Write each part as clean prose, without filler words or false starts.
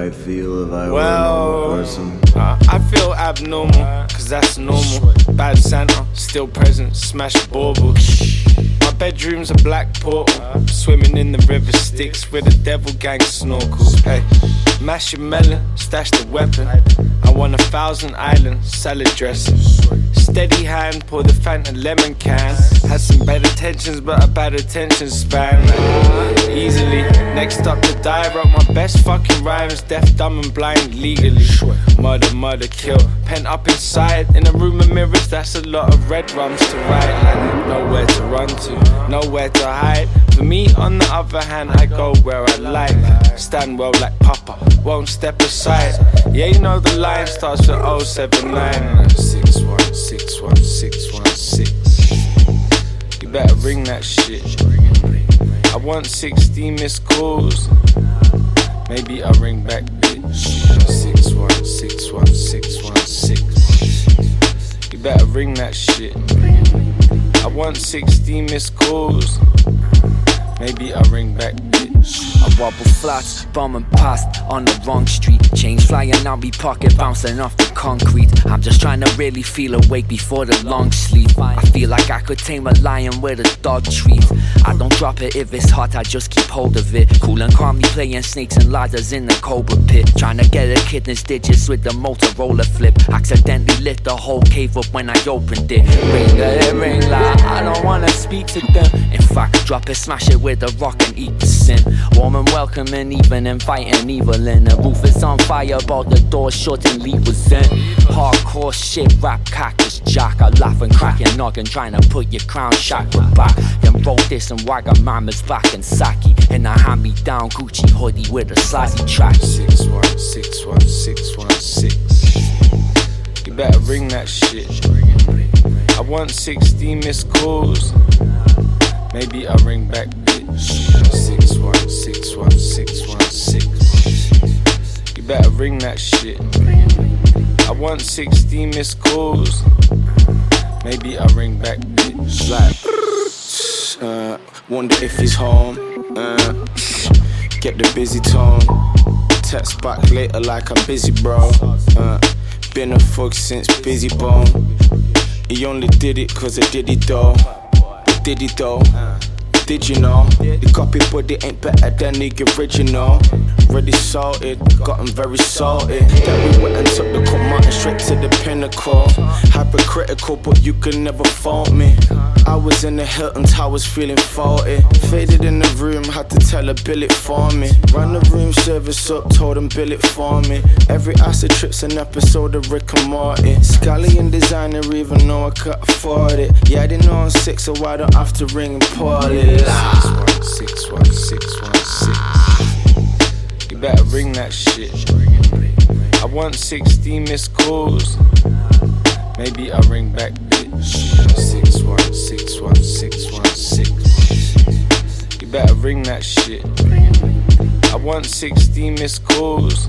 I feel if I were a normal person? I feel abnormal, cause that's normal. Bad Santa, still present, smash baubles. My bedroom's a black portal, swimming in the river Styx with a devil gang snorkels. Hey, mash your melon, stash the weapon. I want 1,000 islands, salad dressing. Steady hand, pour the Fanta lemon can. Had some bad intentions, but a bad attention span. Easily, next up to die, wrote my best fucking rhymes, deaf, dumb and blind legally. Murder, murder, kill, pent up inside. In a room of mirrors, that's a lot of red rums to write. Like, nowhere to run to, nowhere to hide. For me, on the other hand, I go where I like. Stand well like Papa, won't step aside. Yeah, you know the line starts with 079. 6161616. You better ring that shit. I want 16 missed calls. Maybe I'll ring back, bitch. 6161616. You better ring that shit. I want 16 missed calls. Maybe I'll ring back, bitch. I wobble flats, bombing past on the wrong street. Chains flying out me pocket, bouncing off the concrete. I'm just trying to really feel awake before the long sleep. I feel like I could tame a lion with a dog treat. I don't drop it if it's hot, I just keep hold of it. Cool and calmly playing snakes and ladders in the cobra pit. Trying to get a kitten's digits with the Motorola flip. Accidentally lit the whole cave up when I opened it. Ring it, ring like I don't wanna speak to them. In fact, drop it, smash it with a rock and eat the sin. Warm and welcoming, even inviting evil in. The roof is on fire, but the door shut and Lee was in. Hardcore shit, rap cactus jack. I laugh and crack your noggin, trying to put your crown chakra back. Then roll this and Wagamama's back and Saki. And I hand me down Gucci hoodie with a slazzy track. 6161616. You better ring that shit. I want 16 missed calls. Maybe I'll ring back, bitch. 6161616. You better ring that shit. I want 16 missed calls. Maybe I'll ring back, bitch. Like, wonder if he's home. Get the busy tone. Text back later like I'm busy, bro. Been a fuck since Busy Bone. He only did it cause of Diddy though. Did he though? Did you know? The copy body ain't better than the original. Ready salted, got him very salty. Then we went and took the command straight to the pinnacle. Hypercritical, but you can never fault me. I was in the Hilton Towers feeling faulty. Faded in the room, had to tell her bill it for me. Run the room service up, told them bill it for me. Every acid trip's an episode of Rick and Morty. Scally and designer even though I can't afford it. Yeah, I didn't know I'm sick, so I don't have to ring and pull it. 6161616. You better ring that shit. I want 16 missed calls. Maybe I'll ring back, bitch. 6161616. You better ring that shit. I want 16 missed calls.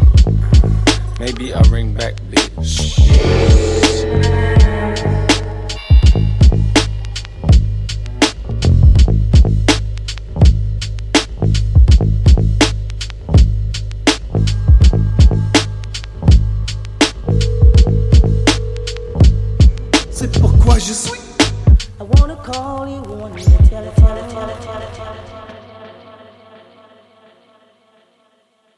Maybe I'll ring back, bitch. C'est pourquoi je suis. I wanna call you on the telephone.